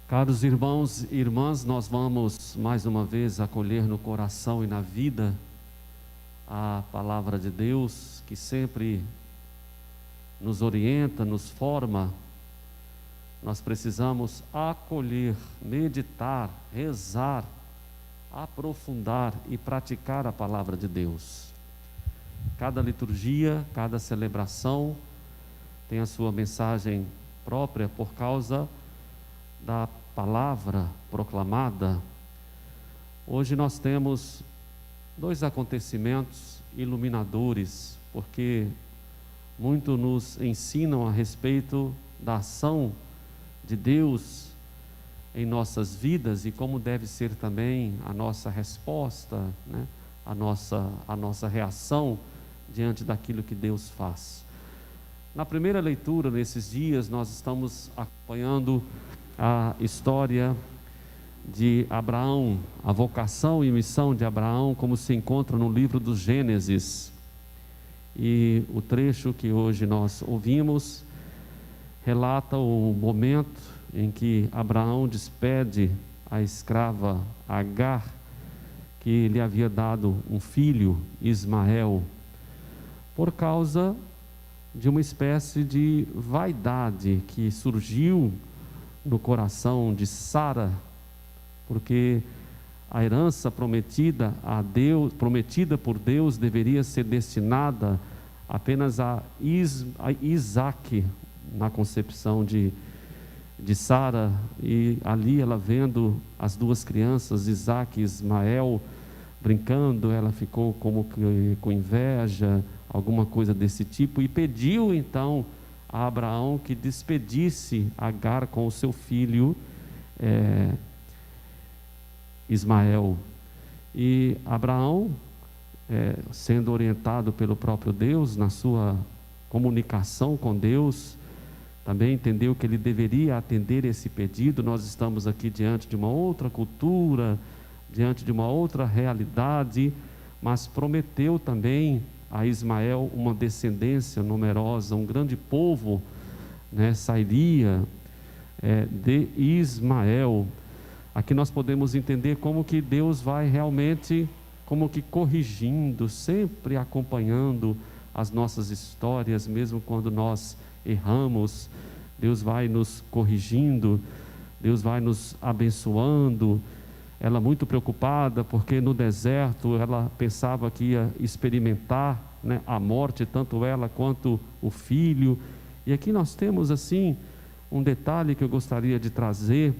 Caros irmãos e irmãs, nós vamos mais uma vez acolher no coração e na vida a palavra de Deus, que sempre nos orienta, nos forma. Nós precisamos acolher, meditar, rezar, aprofundar e praticar a palavra de Deus. Cada liturgia, cada celebração tem a sua mensagem própria por causa da palavra proclamada. Hoje nós temos dois acontecimentos iluminadores, porque muito nos ensinam a respeito da ação de Deus em nossas vidas e como deve ser também a nossa resposta, né? a nossa reação diante daquilo que Deus faz. Na primeira leitura, nesses dias, nós estamos acompanhando a história de Abraão, a vocação e missão de Abraão, como se encontra no livro do Gênesis. E o trecho que hoje nós ouvimos relata o momento em que Abraão despede a escrava Agar, que lhe havia dado um filho, Ismael, por causa de uma espécie de vaidade que surgiu no coração de Sara, porque a herança prometida a Deus, prometida por Deus, deveria ser destinada apenas a Isaque, na concepção de Sara, e ali ela vendo as duas crianças, Isaque e Ismael, brincando, ela ficou como que com inveja, alguma coisa desse tipo, e pediu então a Abraão que despedisse Agar com o seu filho Ismael. E Abraão, sendo orientado pelo próprio Deus na sua comunicação com Deus, também entendeu que ele deveria atender esse pedido. Nós estamos aqui diante de uma outra cultura, diante de uma outra realidade, mas prometeu também a Ismael uma descendência numerosa, um grande povo, né, sairia de Ismael. Aqui nós podemos entender como que Deus vai realmente, como que corrigindo, sempre acompanhando as nossas histórias, mesmo quando nós erramos, Deus vai nos corrigindo, Deus vai nos abençoando. Ela muito preocupada, porque no deserto ela pensava que ia experimentar, né, a morte, tanto ela quanto o filho. E aqui nós temos assim um detalhe que eu gostaria de trazer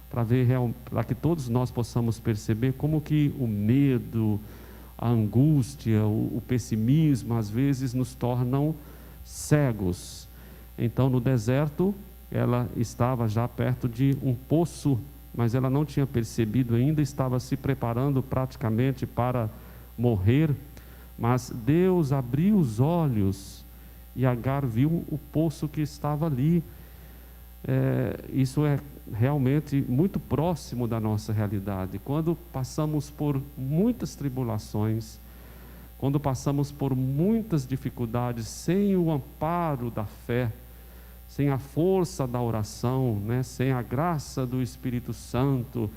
para ver, para que todos nós possamos perceber como que o medo, a angústia, o pessimismo às vezes nos tornam cegos. Então no deserto ela estava já perto de um poço, mas ela não tinha percebido ainda, estava se preparando praticamente para morrer, mas Deus abriu os olhos e Agar viu o poço que estava ali. Isso é realmente muito próximo da nossa realidade. Quando passamos por muitas tribulações, quando passamos por muitas dificuldades, sem o amparo da fé, sem a força da oração, né, sem a graça do Espírito Santo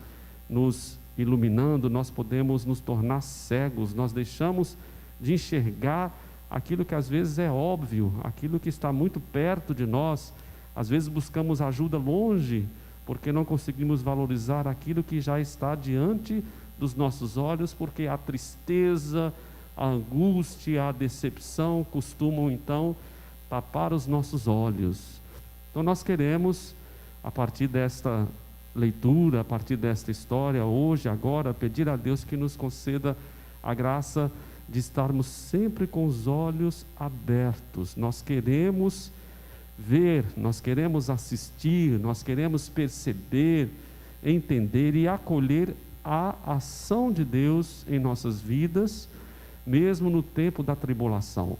nos iluminando, nós podemos nos tornar cegos. Nós deixamos de enxergar aquilo que às vezes é óbvio, aquilo que está muito perto de nós. Às vezes buscamos ajuda longe, porque não conseguimos valorizar aquilo que já está diante dos nossos olhos, porque a tristeza, a angústia, a decepção costumam então tapar os nossos olhos. Então nós queremos, a partir desta leitura, a partir desta história, hoje, agora, pedir a Deus que nos conceda a graça de estarmos sempre com os olhos abertos. Nós queremos ver, nós queremos assistir, nós queremos perceber, entender e acolher a ação de Deus em nossas vidas, mesmo no tempo da tribulação.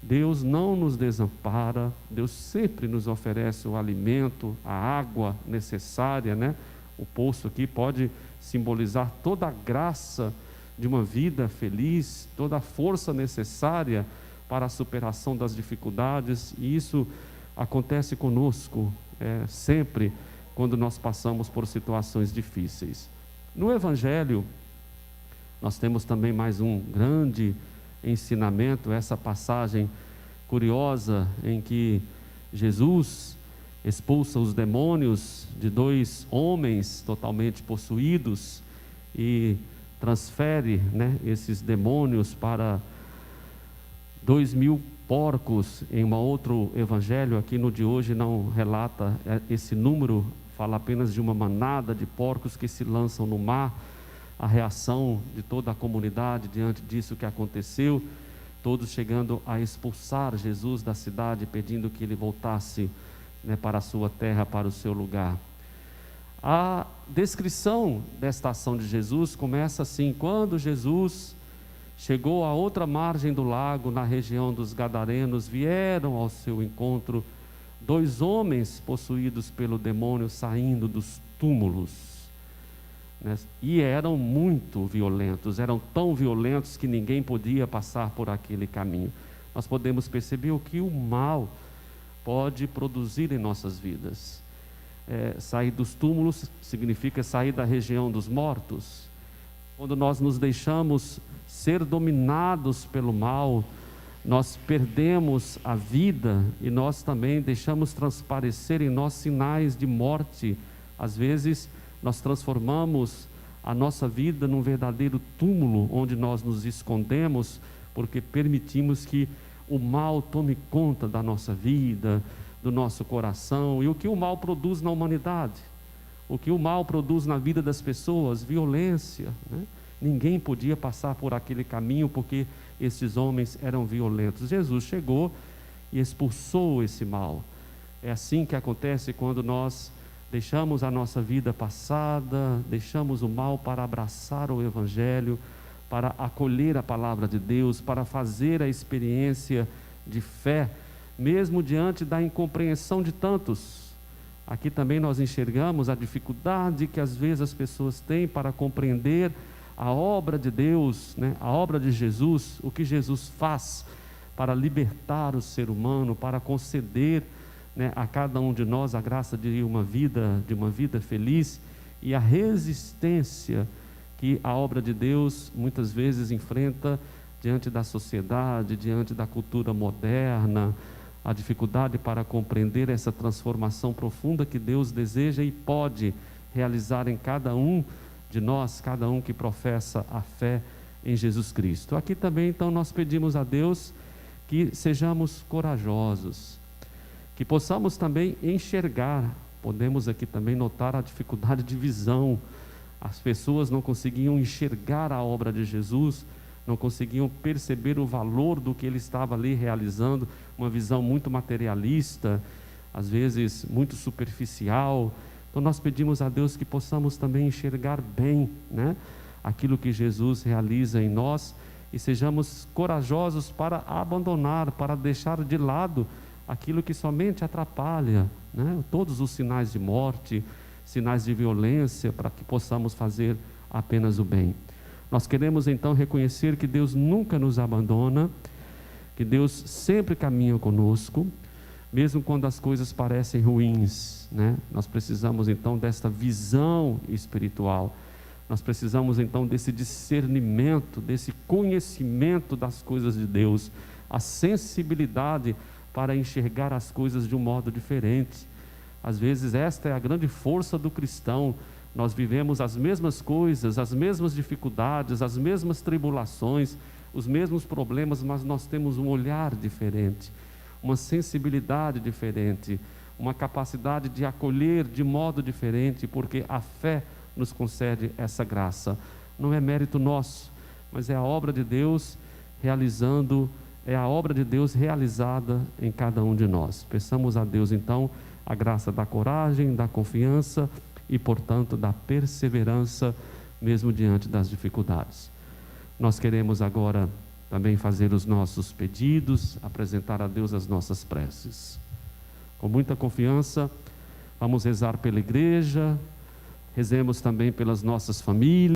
Deus não nos desampara, Deus sempre nos oferece o alimento, a água necessária, né? O poço aqui pode simbolizar toda a graça de uma vida feliz, toda a força necessária para a superação das dificuldades, e isso acontece conosco sempre quando nós passamos por situações difíceis. No Evangelho, nós temos também mais um grande ensinamento, essa passagem curiosa em que Jesus expulsa os demônios de 2 homens totalmente possuídos e transfere, esses demônios para 2.000 porcos. Em um outro evangelho, aqui no de hoje não relata esse número, fala apenas de uma manada de porcos que se lançam no mar. A reação de toda a comunidade diante disso que aconteceu, todos chegando a expulsar Jesus da cidade, pedindo que ele voltasse para a sua terra, para o seu lugar. A descrição desta ação de Jesus começa assim: quando Jesus chegou à outra margem do lago, na região dos Gadarenos, vieram ao seu encontro 2 homens possuídos pelo demônio saindo dos túmulos, e eram muito violentos, eram tão violentos que ninguém podia passar por aquele caminho. Nós podemos perceber o que o mal pode produzir em nossas vidas. Sair dos túmulos significa sair da região dos mortos. Quando nós nos deixamos ser dominados pelo mal, nós perdemos a vida e nós também deixamos transparecer em nós sinais de morte. Às vezes nós transformamos a nossa vida num verdadeiro túmulo, onde nós nos escondemos, porque permitimos que o mal tome conta da nossa vida, do nosso coração. E o que o mal produz na humanidade? O que o mal produz na vida das pessoas? Violência, Ninguém podia passar por aquele caminho porque esses homens eram violentos. Jesus chegou e expulsou esse mal. É assim que acontece quando nós deixamos a nossa vida passada, deixamos o mal para abraçar o Evangelho, para acolher a palavra de Deus, para fazer a experiência de fé, mesmo diante da incompreensão de tantos. Aqui também nós enxergamos a dificuldade que às vezes as pessoas têm para compreender a obra de Deus, a obra de Jesus, o que Jesus faz para libertar o ser humano, para conceder a cada um de nós a graça de uma vida feliz, e a resistência que a obra de Deus muitas vezes enfrenta diante da sociedade, diante da cultura moderna, a dificuldade para compreender essa transformação profunda que Deus deseja e pode realizar em cada um de nós, cada um que professa a fé em Jesus Cristo. Aqui também então nós pedimos a Deus que sejamos corajosos, que possamos também enxergar. Podemos aqui também notar a dificuldade de visão. As pessoas não conseguiam enxergar a obra de Jesus, não conseguiam perceber o valor do que ele estava ali realizando, uma visão muito materialista, às vezes muito superficial. Então nós pedimos a Deus que possamos também enxergar bem, aquilo que Jesus realiza em nós, e sejamos corajosos para abandonar, para deixar de lado aquilo que somente atrapalha, todos os sinais de morte, sinais de violência, para que possamos fazer apenas o bem. Nós queremos então reconhecer que Deus nunca nos abandona, que Deus sempre caminha conosco, mesmo quando as coisas parecem ruins, Nós precisamos então desta visão espiritual, nós precisamos então desse discernimento, desse conhecimento das coisas de Deus, a sensibilidade para enxergar as coisas de um modo diferente. Às vezes esta é a grande força do cristão. Nós vivemos as mesmas coisas, as mesmas dificuldades, as mesmas tribulações, os mesmos problemas, mas nós temos um olhar diferente, uma sensibilidade diferente, uma capacidade de acolher de modo diferente, porque a fé nos concede essa graça. Não é mérito nosso, mas é a obra de Deus realizada em cada um de nós. Peçamos a Deus então a graça da coragem, da confiança e, portanto, da perseverança, mesmo diante das dificuldades. Nós queremos agora também fazer os nossos pedidos, apresentar a Deus as nossas preces. Com muita confiança, vamos rezar pela igreja, rezemos também pelas nossas famílias.